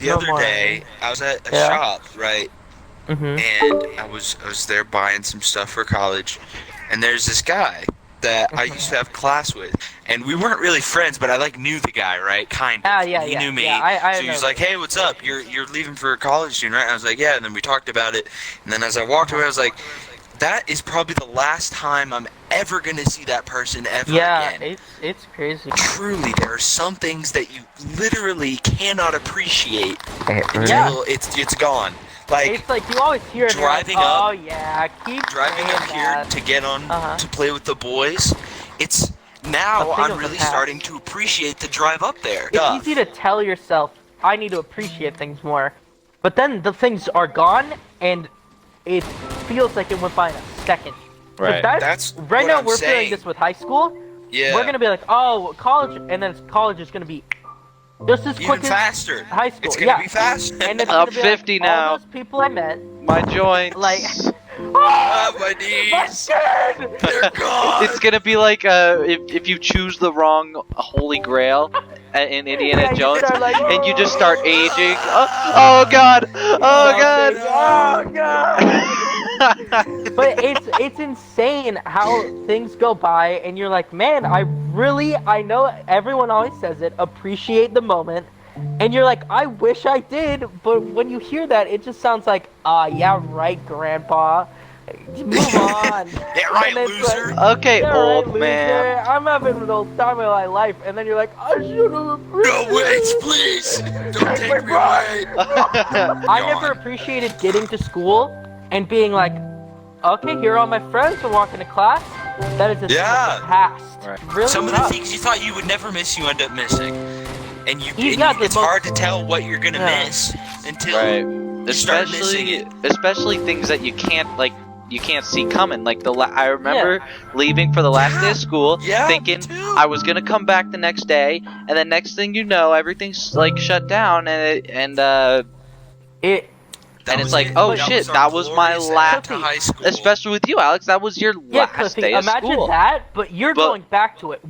The other day, I was at a shop, right? And I was there buying some stuff for college, and there's this guy that I used to have class with, and we weren't really friends, but I like knew the guy, right? Kind of. He knew me. So he was like, "Hey, what's up? You're leaving for college soon, right?" And I was like, "Yeah." And then we talked about it, and then as I walked away, I was like, "That is probably the last time I'm ever gonna see that person ever again." Yeah, it's crazy. Truly, there are some things that you literally cannot appreciate until it's gone. Like, it's like you always hear it. Driving like, up. Oh yeah, keep driving up here to get on to play with the boys. It's now I'm really starting to appreciate the drive up there. It's easy to tell yourself I need to appreciate things more, but then the things are gone and it feels like it went by in a second. Right. That's right now I'm we're saying. feeling this with high school. Yeah. We're gonna be like, oh, college, and then college is gonna be just as quick Even faster. as high school. It's gonna be faster. And it's I'm gonna be 50 like, now. All those people I met, My joints. like, My knees. They're gone. It's gonna be like if you choose the wrong Holy Grail in Indiana Jones, and you just start aging. Oh God! Oh God! Oh God! But it's insane how things go by, and you're like, man, I know everyone always says it, appreciate the moment, and you're like, I wish I did, but when you hear that, it just sounds like, yeah, right, Grandpa. Move on. Yeah, right, loser. Like, Okay, yeah, old right, man. Loser. I'm having an old time of my life, and then you're like, I should have appreciated. No, wait, please. Don't take me away. I never appreciated getting to school and being like, okay, here are all my friends, we're walking to class. That is a thing of the past. Right. Really Some of tough. the things you thought you would never miss, you end up missing. And the it's hard to tell what you're gonna miss until you start missing it. Especially things that you can't see coming. Like I remember leaving for the last day of school, thinking I was gonna come back the next day, and then next thing you know, everything's like shut down, and it's like, oh shit, that was my last. Especially with you, Alex, that was your last day of imagine school. that, but you're going back to it.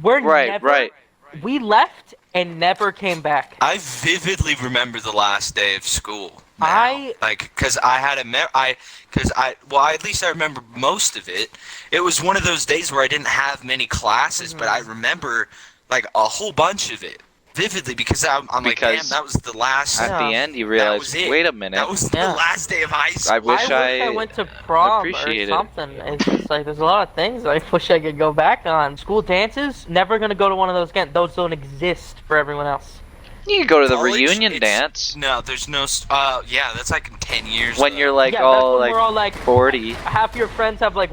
We left and never came back. I vividly remember the last day of school. Because I had at least I remember most of it. It was one of those days where I didn't have many classes, but I remember like a whole bunch of it vividly because I'm like, damn, that was the last. At the end, you realized, wait a minute, that was the last day of high school. I wish I went to prom or something. It's just like there's a lot of things I wish I could go back on. School dances, never gonna go to one of those again. Those don't exist for everyone else. You can go to the reunion dance. No, there's no. Yeah, that's like in 10 years. When you're like we're all like 40. Half your friends have like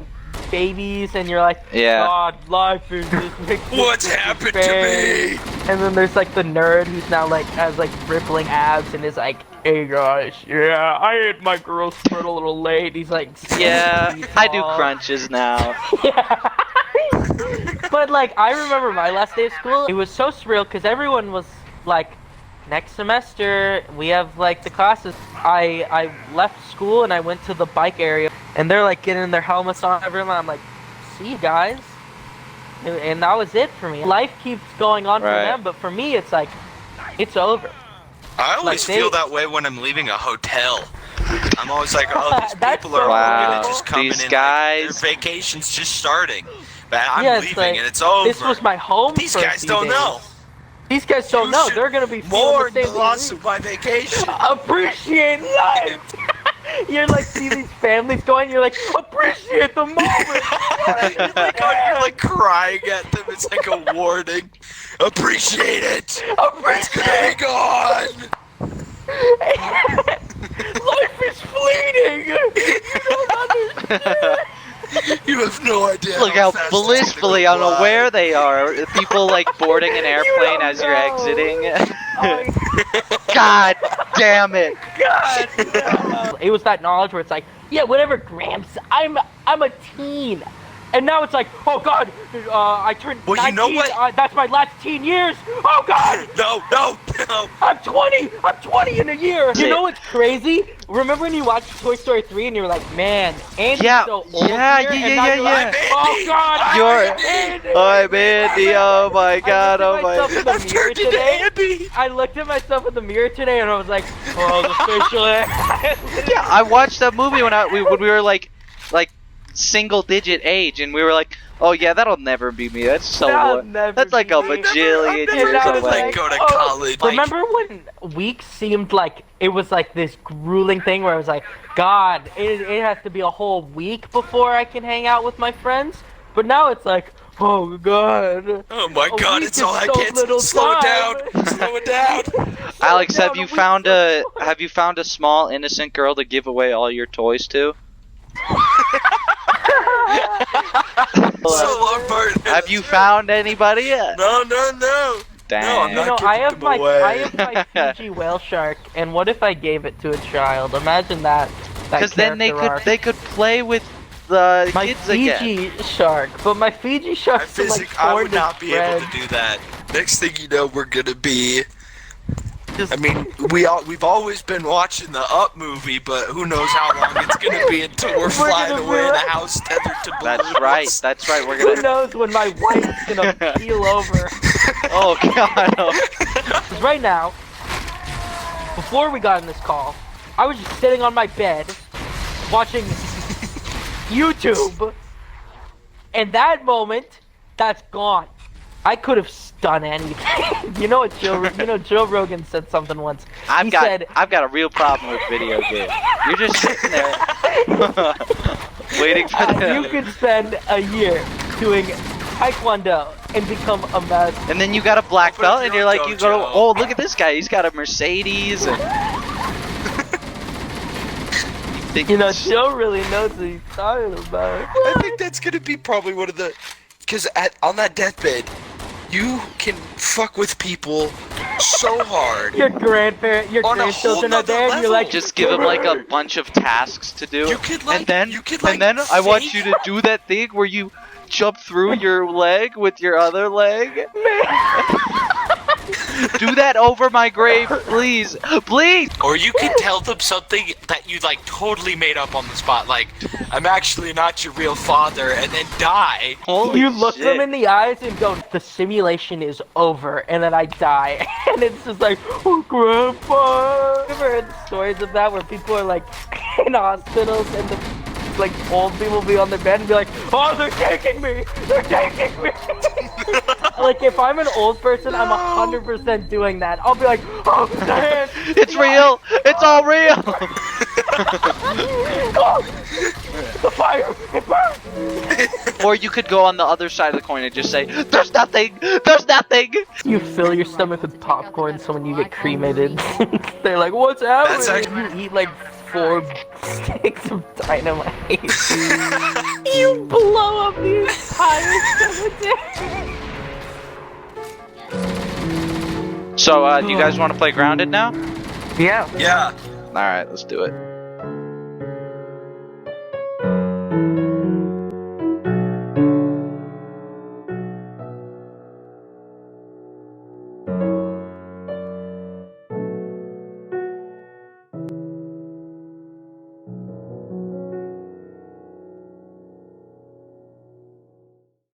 babies, and you're like, God, life is just what's happened to me? And then there's like the nerd who's now like has like rippling abs and is like, hey guys, I ate my growth spurt a little late. He's like, I do crunches now. But like I remember my last day of school, it was so surreal because everyone was like, next semester we have like the classes. I left school and I went to the bike area and they're like getting their helmets on, everyone. I'm like, see you guys. And that was it for me. Life keeps going on for them, but for me it's like, it's over. I always feel that way when I'm leaving a hotel. I'm always like, oh, these people are just coming in. Guys. Like, their vacation's just starting. But I'm leaving and it's over. This was my home. These guys don't know. These guys don't know. They're gonna be more the loss of my vacation. Appreciate life. You're like, see these families going. You're like, appreciate the moment. You're like crying at them. It's like a warning. Appreciate it. It's gonna be gone. Life is fleeting. You don't understand. You have no idea. Look how blissfully unaware they are. People like boarding an airplane as you're exiting. God damn it. God. It was that knowledge where it's like, yeah, whatever, Gramps. I'm a teen. And now it's like, oh God, I turned 19. You know what? That's my last teen years. Oh God. No. I'm 20. I'm 20 in a year. You know what's crazy? Remember when you watched Toy Story 3 and you were like, man, Andy's so old yeah. Like, oh God, I'm Andy. Oh my God. Oh my. I've turned into Andy. I looked at myself in the mirror today and I was like, oh, the facial hair. Yeah, I watched that movie when we were like single digit age, and we were like, oh yeah, that'll never be me. That's so that's like a bajillion years away. Go to college. Remember when weeks seemed like it was like this grueling thing where I was like, God, it has to be a whole week before I can hang out with my friends? But now it's like, oh God. Oh my God, it's all I can't slow it down. Slow it down. Alex, have you found a small innocent girl to give away all your toys to? Have you found anybody yet? No. Dang. No, I'm not I have away. my Fiji whale shark, and what if I gave it to a child? Imagine that. Because then they could play with the kids again. My Fiji shark, but my Fiji shark. I would not be able to do that. Next thing you know, we're gonna be. I mean, we've always been watching the Up movie, but who knows how long it's gonna be until we're flying away in a house tethered to balloons. That's right. We're gonna. Who knows when my wife's gonna keel over? Oh God. Because right now, before we got in this call, I was just sitting on my bed watching YouTube, and that moment, that's gone. I could have done anything. You know what Joe Rogan said something once. I've got a real problem with video games. You're just sitting there waiting for them. You could spend a year doing Taekwondo and become a master. And then you got a black belt, and you're like, you go, oh, look at this guy. He's got a Mercedes. And... Joe really knows what he's talking about. I think that's gonna be probably one of the, because on that deathbed, you can fuck with people so hard. Your grandchildren are there, and you're like, just give them like a bunch of tasks to do, and then I want you to do that thing where you jump through your leg with your other leg. Do that over my grave, please. Or you could tell them something that you like totally made up on the spot, like, I'm actually not your real father, and then die. You look them in the eyes and go, the simulation is over, and then I die. And it's just like, oh, Grandpa. I've ever heard stories of that where people are like in hospitals and like old people be on their bed and be like, oh, they're taking me. Like if I'm an old person, I'm 100% doing that. I'll be like, oh, man, it's real. It's all real. The fire, it burns. Or you could go on the other side of the coin and just say, there's nothing. There's nothing. You fill your stomach with popcorn, so when you get cremated, they're like, what's happening? You eat like 4 sticks of dynamite. You blow up the entire cemetery. So, do you guys want to play Grounded now? Yeah. Yeah. Alright, let's do it.